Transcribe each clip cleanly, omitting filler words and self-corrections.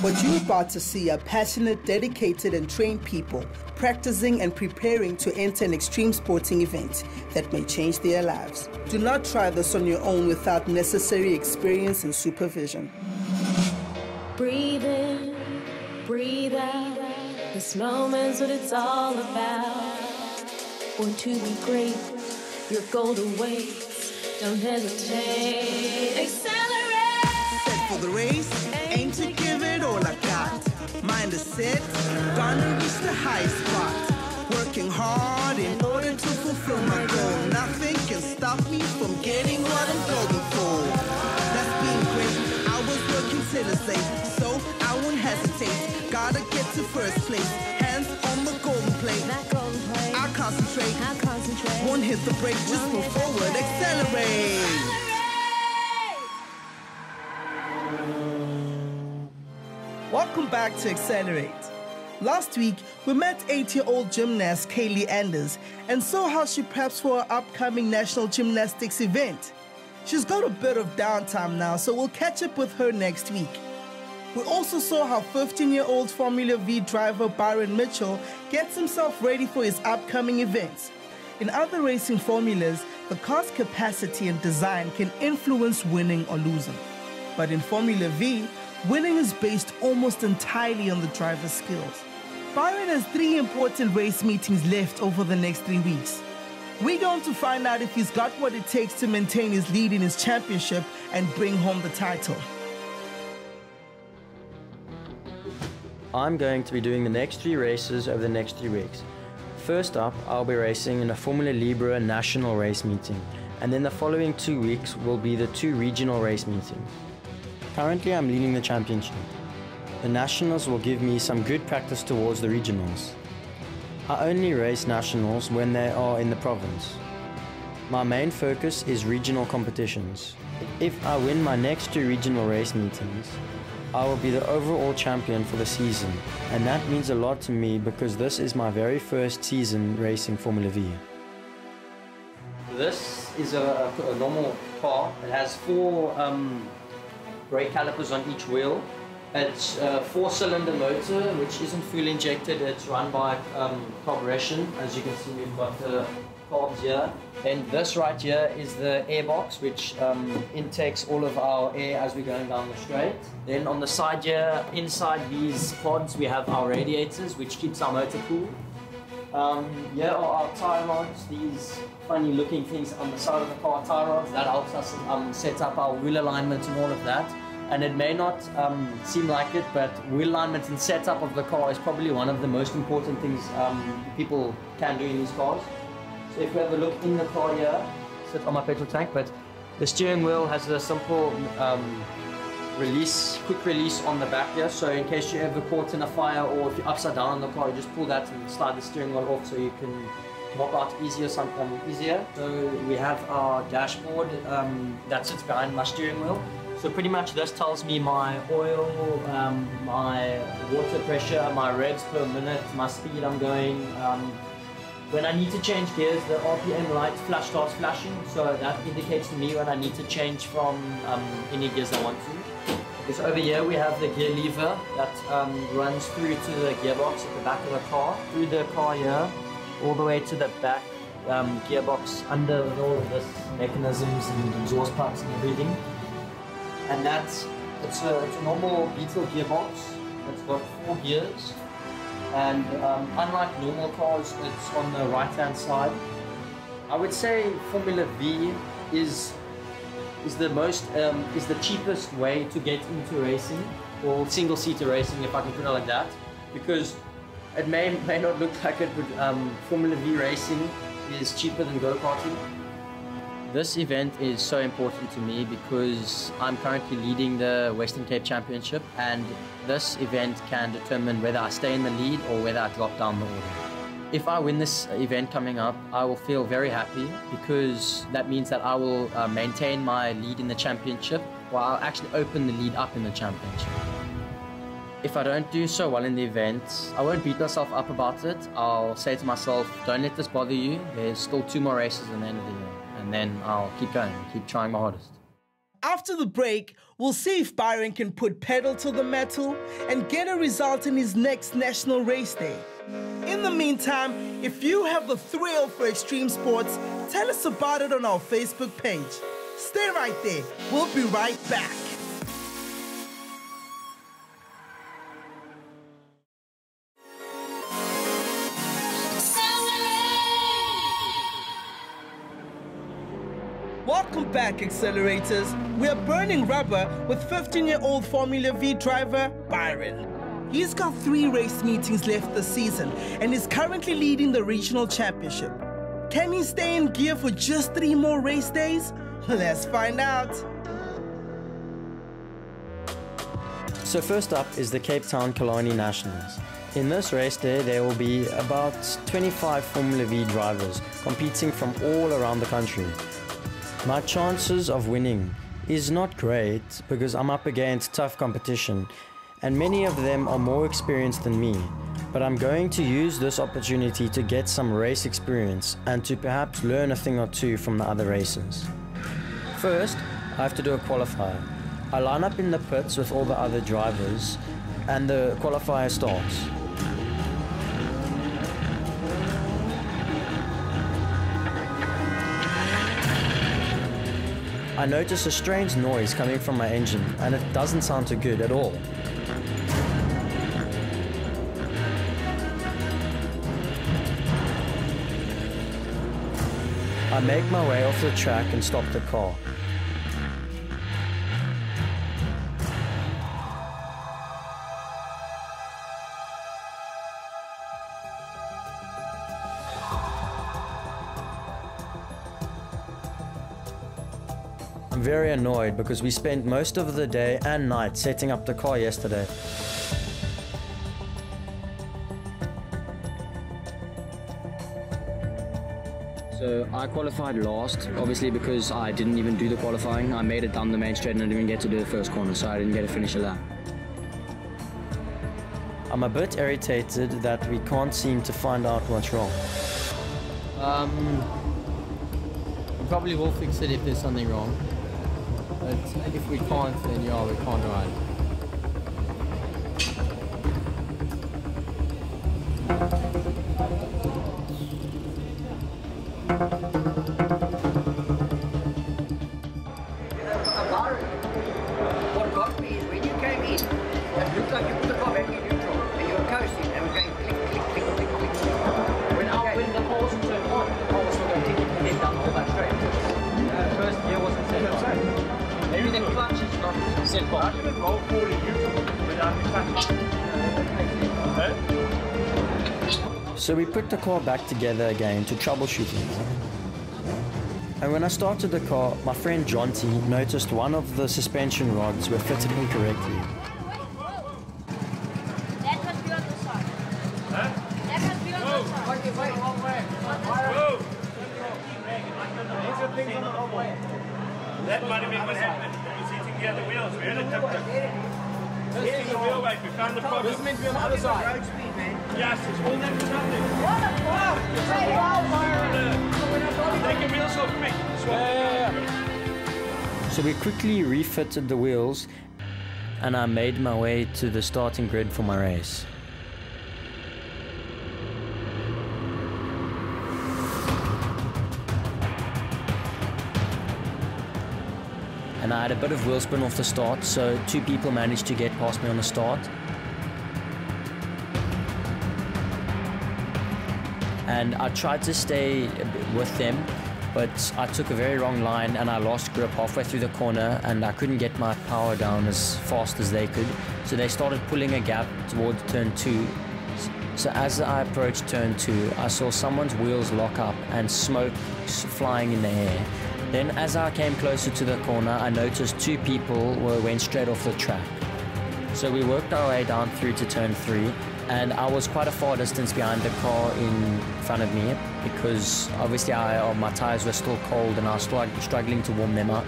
What you're about to see are passionate, dedicated and trained people practicing and preparing to enter an extreme sporting event that may change their lives. Do not try this on your own without necessary experience and supervision. Breathe in, breathe out. This moment's what it's all about. Born to be great, your goal awaits. Don't hesitate, accelerate. Set for the race, aim to give it all I got. Mind is set, gonna reach the highest spot. Working hard in order to fulfill my goal. Nothing can stop me from getting what I'm going for. That's being great, I was working tirelessly, so I won't hesitate. Gotta get to first place, hands on the golden plate. I'll concentrate, won't hit the brake, just move forward, accelerate. Welcome back to Accelerate. Last week, we met 8-year-old gymnast Kaylee Anders and saw how she preps for her upcoming national gymnastics event. She's got a bit of downtime now, so we'll catch up with her next week. We also saw how 15-year-old Formula V driver Byron Mitchell gets himself ready for his upcoming events. In other racing formulas, the car's capacity and design can influence winning or losing. But in Formula V, winning is based almost entirely on the driver's skills. Byron has 3 important race meetings left over the next 3 weeks. We're going to find out if he's got what it takes to maintain his lead in his championship and bring home the title. I'm going to be doing the next 3 races over the next 3 weeks. First up, I'll be racing in a Formula Libre national race meeting, and then the following 2 weeks will be the 2 regional race meetings. Currently, I'm leading the championship. The nationals will give me some good practice towards the regionals. I only race nationals when they are in the province. My main focus is regional competitions. If I win my next 2 regional race meetings, I will be the overall champion for the season, and that means a lot to me because this is my very first season racing Formula V. This is a normal car. It has 4 brake calipers on each wheel. It's a 4-cylinder motor which isn't fuel injected. It's run by carburation. As you can see, we've got the carbs here. And this right here is the air box which intakes all of our air as we're going down the straight. Then on the side here, inside these pods, we have our radiators which keeps our motor cool. Here are our tie rods, these funny looking things on the side of the car, tie rods. That helps us set up our wheel alignment and all of that. And it may not seem like it, but wheel alignment and setup of the car is probably one of the most important things people can do in these cars. So if we have a look in the car here, sit on my petrol tank, but the steering wheel has a simple quick release on the back here. So in case you're ever caught in a fire or if you're upside down on the car, you just pull that and slide the steering wheel off so you can hop out easier. So we have our dashboard that sits behind my steering wheel. So pretty much this tells me my oil, my water pressure, my revs per minute, my speed I'm going. When I need to change gears, the RPM light starts flashing, so that indicates to me when I need to change from any gears I want to. Okay, so over here we have the gear lever that runs through to the gearbox at the back of the car, through the car here, all the way to the back gearbox under all of this mechanisms and exhaust pipes and everything. And it's a normal Beetle gearbox. It's got 4 gears. And unlike normal cars, it's on the right-hand side. I would say Formula V is the cheapest way to get into racing, or single-seater racing, if I can put it like that, because it may not look like it, but Formula V racing is cheaper than go-karting. This event is so important to me because I'm currently leading the Western Cape Championship, and this event can determine whether I stay in the lead or whether I drop down the order. If I win this event coming up, I will feel very happy because that means that I will maintain my lead in the championship, or I'll actually open the lead up in the championship. If I don't do so well in the event, I won't beat myself up about it. I'll say to myself, don't let this bother you. There's still 2 more races at the end of the year. And then I'll keep going, keep trying my hardest. After the break, we'll see if Byron can put pedal to the metal and get a result in his next national race day. In the meantime, if you have the thrill for extreme sports, tell us about it on our Facebook page. Stay right there. We'll be right back. Welcome back, accelerators. We are burning rubber with 15-year-old Formula V driver Byron. He's got 3 race meetings left this season and is currently leading the regional championship. Can he stay in gear for just 3 more race days? Let's find out. So first up is the Cape Town Killarney Nationals. In this race day, there will be about 25 Formula V drivers competing from all around the country. My chances of winning is not great because I'm up against tough competition and many of them are more experienced than me, but I'm going to use this opportunity to get some race experience and to perhaps learn a thing or two from the other races. First, I have to do a qualifier. I line up in the pits with all the other drivers and the qualifier starts. I notice a strange noise coming from my engine and it doesn't sound too good at all. I make my way off the track and stop the car. I'm very annoyed because we spent most of the day and night setting up the car yesterday. So I qualified last, obviously because I didn't even do the qualifying. I made it down the main straight and I didn't even get to do the first corner, so I didn't get to finish a lap. I'm a bit irritated that we can't seem to find out what's wrong. We probably will fix it if there's something wrong. But if we can't, then yeah, we can't ride. What got me is when you came in, it looked like you put the car back in neutral and you were coasting and it was going click, click, click, click, click. When the car wasn't turned on, the car was still going click, click, click down the whole back straight. First gear wasn't set on. Maybe the clutch is not set on. How can it roll forward in neutral without the clutch? So we put the car back together again to troubleshoot it. And when I started the car, my friend Jonty noticed one of the suspension rods were fitted incorrectly. That must be on the side. Huh? That must be on the side. Wait, wrong way. That might have been what happened. It was hitting the other wheels. We had a tip. Here's the wheel weight. We found the problem. This is meant to be on the other side. Road speed, man. Yes, it's all that was happening. What the fuck? Take your wheels off me. So we quickly refitted the wheels and I made my way to the starting grid for my race. And I had a bit of wheel spin off the start, so 2 people managed to get past me on the start. And I tried to stay with them, but I took a very wrong line and I lost grip halfway through the corner and I couldn't get my power down as fast as they could. So they started pulling a gap towards turn 2. So as I approached turn 2, I saw someone's wheels lock up and smoke flying in the air. Then as I came closer to the corner, I noticed 2 people went straight off the track. So we worked our way down through to turn 3, and I was quite a far distance behind the car in front of me because obviously my tires were still cold and I was struggling to warm them up.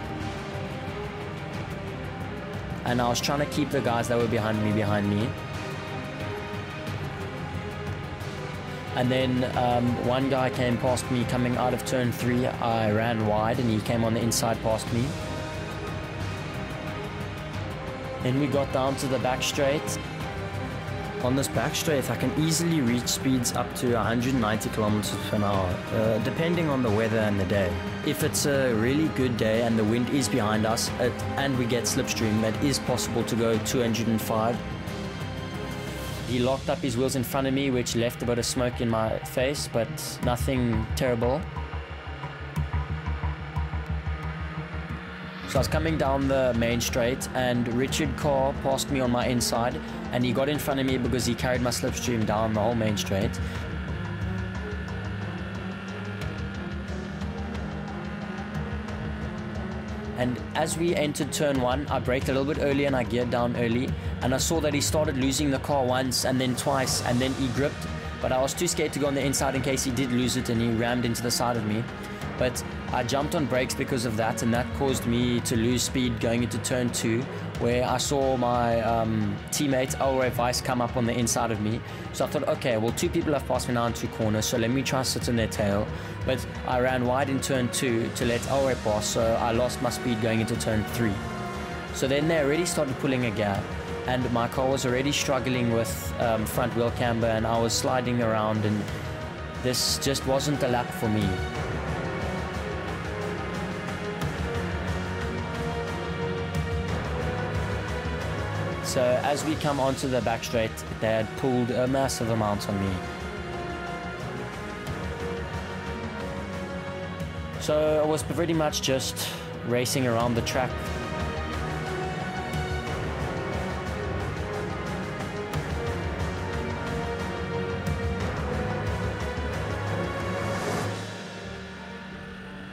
And I was trying to keep the guys that were behind me. And then one guy came past me coming out of turn 3. I ran wide and he came on the inside past me. Then we got down to the back straight. On this back straight, I can easily reach speeds up to 190 kilometers per hour, depending on the weather and the day. If it's a really good day and the wind is behind us and we get slipstream, it is possible to go 205. He locked up his wheels in front of me, which left a bit of smoke in my face, but nothing terrible. So I was coming down the main straight and Richard Carr passed me on my inside and he got in front of me because he carried my slipstream down the whole main straight. And as we entered turn 1, I braked a little bit early and I geared down early. And I saw that he started losing the car once and then twice and then he gripped. But I was too scared to go on the inside in case he did lose it and he rammed into the side of me. But I jumped on brakes because of that, and that caused me to lose speed going into turn 2, where I saw my teammate XLREP12 come up on the inside of me. So I thought, okay, well, 2 people have passed me now in 2 corners, so let me try sit in their tail. But I ran wide in turn 2 to let XLREP pass, so I lost my speed going into turn 3. So then they already started pulling a gap, and my car was already struggling with front wheel camber, and I was sliding around, and this just wasn't a lap for me. So as we come onto the back straight, they had pulled a massive amount on me. So I was pretty much just racing around the track.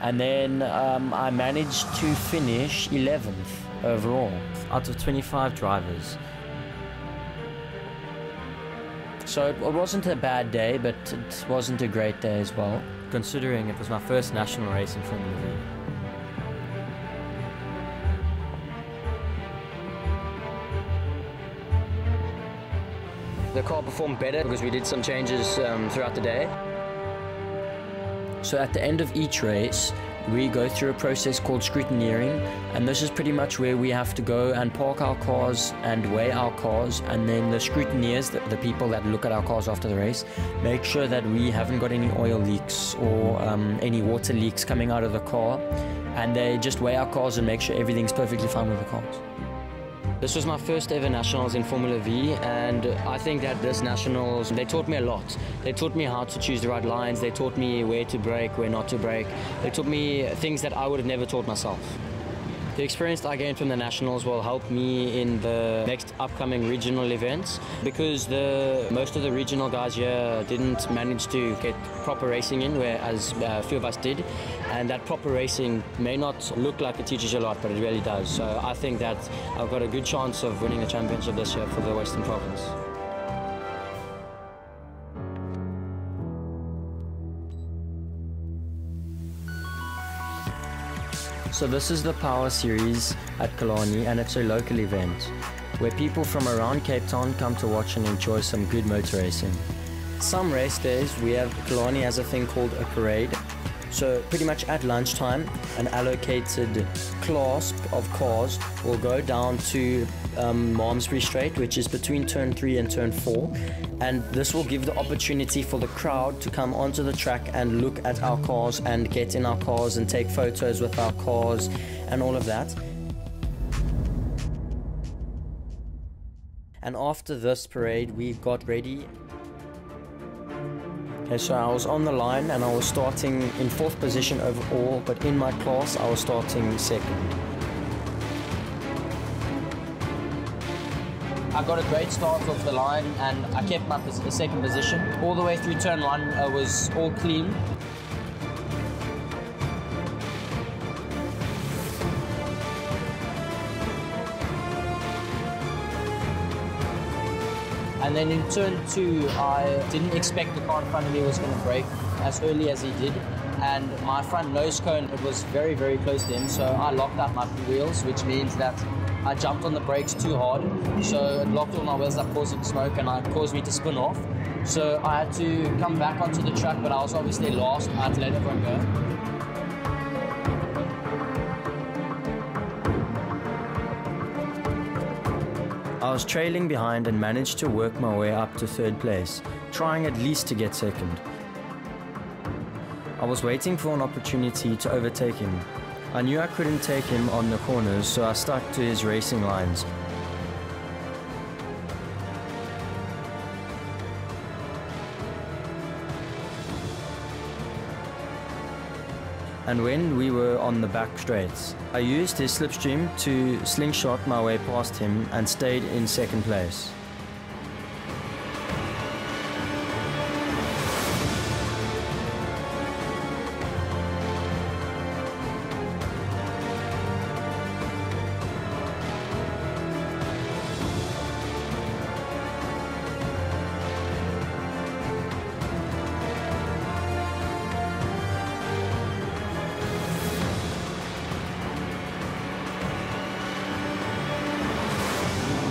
And then I managed to finish 11th overall out of 25 drivers. So it wasn't a bad day, but it wasn't a great day as well, considering it was my first national race in Formula V. The car performed better because we did some changes throughout the day. So at the end of each race, we go through a process called scrutineering, and this is pretty much where we have to go and park our cars and weigh our cars, and then the scrutineers, the people that look at our cars after the race, make sure that we haven't got any oil leaks or any water leaks coming out of the car, and they just weigh our cars and make sure everything's perfectly fine with the cars. This was my first ever Nationals in Formula V, and I think that this Nationals, they taught me a lot. They taught me how to choose the right lines, they taught me where to brake, where not to brake. They taught me things that I would have never taught myself. The experience I gained from the Nationals will help me in the next upcoming regional events, because most of the regional guys here didn't manage to get proper racing in, whereas a few of us did. And that proper racing may not look like it teaches you a lot, but it really does. So I think that I've got a good chance of winning the championship this year for the Western Province. So this is the Power Series at Killarney, and it's a local event where people from around Cape Town come to watch and enjoy some good motor racing. Some race days we have Killarney has a thing called a parade. So pretty much at lunchtime, an allocated class of cars will go down to Malmesbury Straight, which is between turn 3 and turn 4, and this will give the opportunity for the crowd to come onto the track and look at our cars and get in our cars and take photos with our cars and all of that. And after this parade, we got ready. Okay, so I was on the line and I was starting in 4th position overall, but in my class I was starting 2nd. I got a great start off the line and I kept my 2nd position. All the way through turn 1 was all clean. And then in turn 2, I didn't expect the car in front of me was going to brake as early as he did. And my front nose cone, it was very, very close to him. So I locked up my wheels, which means that I jumped on the brakes too hard. So it locked all my wheels up, causing smoke, and it caused me to spin off. So I had to come back onto the track, but I was obviously lost. I had to let everyone go. I was trailing behind and managed to work my way up to third place, trying at least to get second. I was waiting for an opportunity to overtake him. I knew I couldn't take him on the corners, so I stuck to his racing lines. And when we were on the back straights, I used his slipstream to slingshot my way past him and stayed in second place.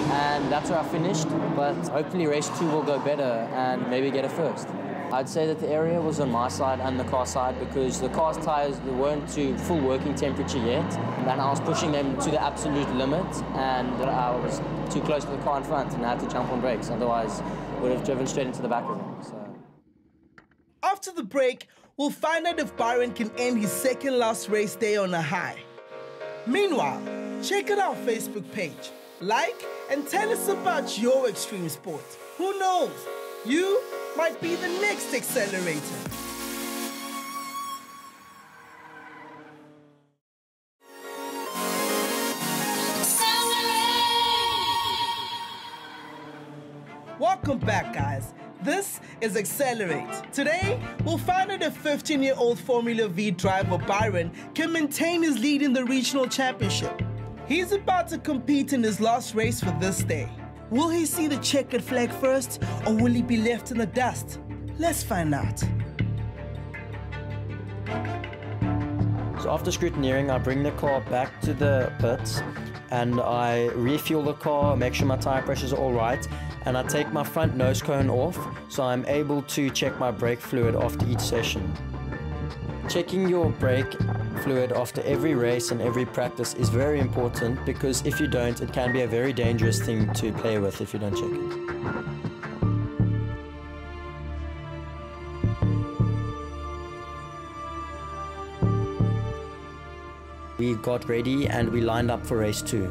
And that's where I finished, but hopefully race 2 will go better and maybe get a first. I'd say that the area was on my side and the car side because the car's tires weren't to full working temperature yet, and I was pushing them to the absolute limit, and I was too close to the car in front and I had to jump on brakes, otherwise I would have driven straight into the back of them. So. After the break, we'll find out if Byron can end his second last race day on a high. Meanwhile, check out our Facebook page, like, and tell us about your extreme sport. Who knows? You might be the next accelerator. Welcome back, guys. This is Accelerate. Today, we'll find out if 15-year-old Formula V driver Byron can maintain his lead in the regional championship. He's about to compete in his last race for this day. Will he see the checkered flag first, or will he be left in the dust? Let's find out. So after scrutineering, I bring the car back to the pits and I refuel the car, make sure my tire pressures are all right, and I take my front nose cone off so I'm able to check my brake fluid after each session. Checking your brake fluid after every race and every practice is very important because if you don't, it can be a very dangerous thing to play with if you don't check it. We got ready and we lined up for race 2.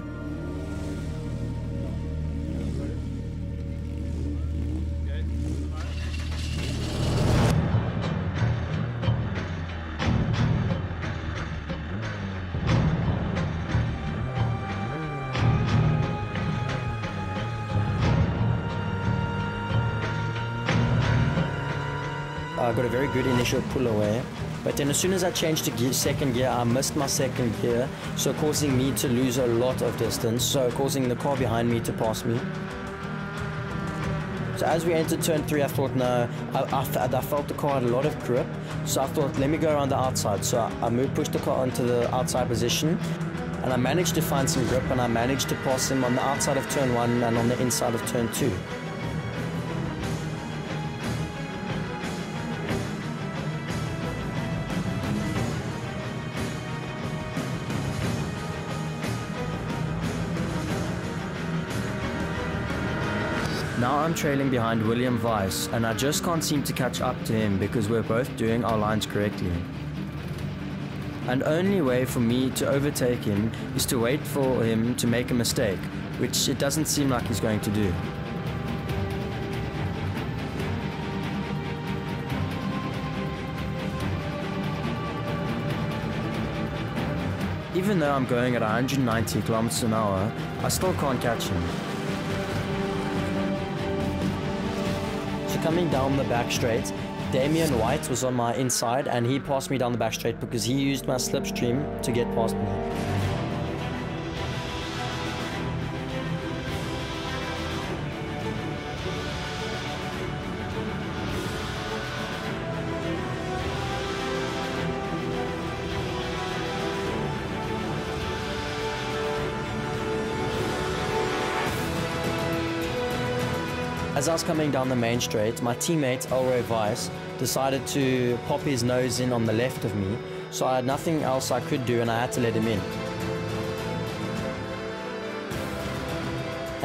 I got a very good initial pull away, but then as soon as I changed to second gear, I missed my second gear, so causing me to lose a lot of distance, so causing the car behind me to pass me. So as we entered turn 3, I thought, no, I felt the car had a lot of grip, so I thought, let me go around the outside. So I pushed the car into the outside position, and I managed to find some grip, and I managed to pass him on the outside of turn 1 and on the inside of turn 2. Now I'm trailing behind William Weiss, and I just can't seem to catch up to him because we're both doing our lines correctly. And only way for me to overtake him is to wait for him to make a mistake, which it doesn't seem like he's going to do. Even though I'm going at 190 kilometers an hour, I still can't catch him. So coming down the back straight, Damien White was on my inside and he passed me down the back straight because he used my slipstream to get past me. As I was coming down the main straight, my teammate XLREP12 Weiss decided to pop his nose in on the left of me, so I had nothing else I could do and I had to let him in.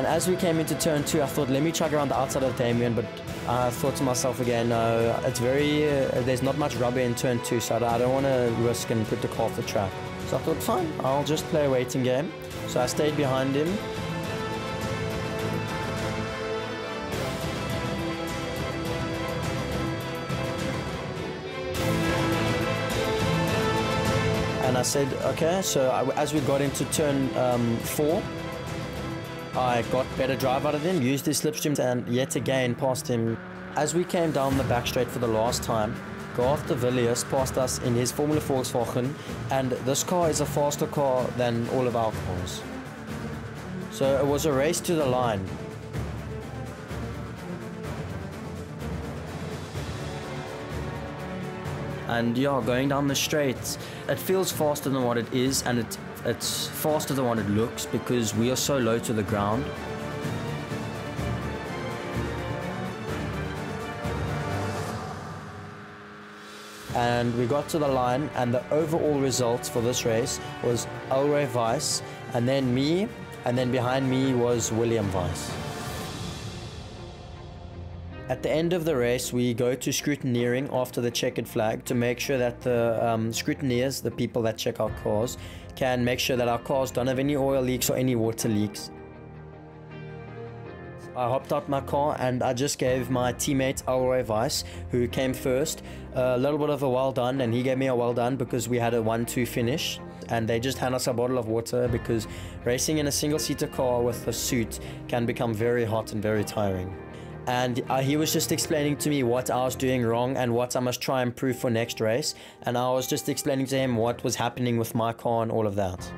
And as we came into turn 2, I thought, let me chug around the outside of Damien, but I thought to myself again, no, it's very, there's not much rubber in turn 2, so I don't want to risk and put the car off the track. So I thought, fine, I'll just play a waiting game. So I stayed behind him. And I said, okay, so as we got into turn 4, I got better drive out of him, used his slipstream, and yet again passed him. As we came down the back straight for the last time, Garth de Villiers passed us in his Formula Volkswagen, and this car is a faster car than all of our cars. So it was a race to the line. And yeah, going down the straight, it feels faster than what it is, and it's faster than what it looks because we are so low to the ground. And we got to the line, and the overall results for this race was XLREP12, and then me, and then behind me was William Weiss. At the end of the race, we go to scrutineering after the checkered flag to make sure that the scrutineers, the people that check our cars, can make sure that our cars don't have any oil leaks or any water leaks. I hopped out my car and I just gave my teammate XLREP12, who came first, a little bit of a well done, and he gave me a well done because we had a 1-2 finish. And they just hand us a bottle of water because racing in a single-seater car with a suit can become very hot and very tiring. And he was just explaining to me what I was doing wrong and what I must try and improve for next race. And I was just explaining to him what was happening with my car and all of that.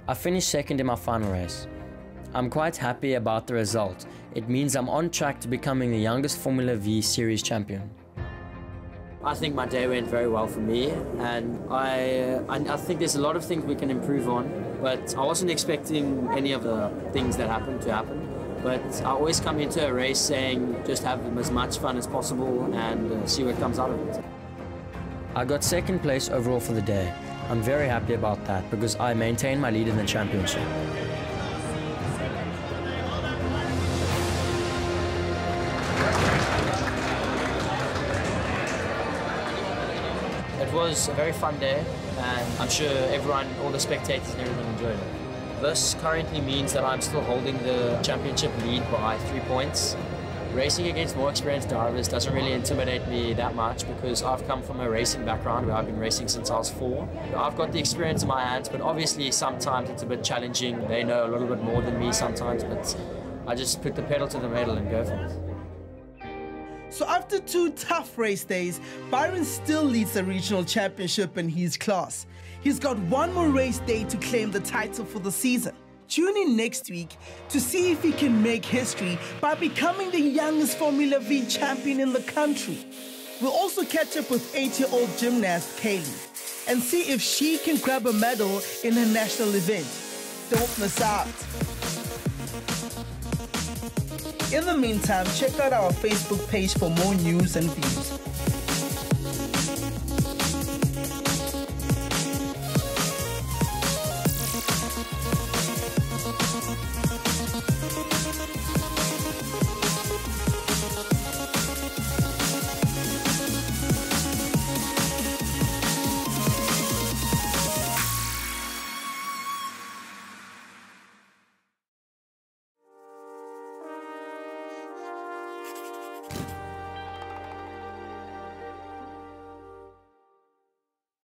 I finished second in my final race. I'm quite happy about the result. It means I'm on track to becoming the youngest Formula V Series champion. I think my day went very well for me, and I think there's a lot of things we can improve on, but I wasn't expecting any of the things that happened to happen. But I always come into a race saying just have as much fun as possible and see what comes out of it. I got second place overall for the day. I'm very happy about that because I maintained my lead in the championship. It was a very fun day, and I'm sure everyone, all the spectators and everyone enjoyed it. This currently means that I'm still holding the championship lead by 3 points. Racing against more experienced drivers doesn't really intimidate me that much because I've come from a racing background where I've been racing since I was 4. I've got the experience in my hands, but obviously sometimes it's a bit challenging. They know a little bit more than me sometimes, but I just put the pedal to the metal and go for it. So after 2 tough race days, Byron still leads the regional championship in his class. He's got 1 more race day to claim the title for the season. Tune in next week to see if he can make history by becoming the youngest Formula V champion in the country. We'll also catch up with 8-year-old gymnast Kaylee and see if she can grab a medal in her national event. Don't miss out. In the meantime, check out our Facebook page for more news and views.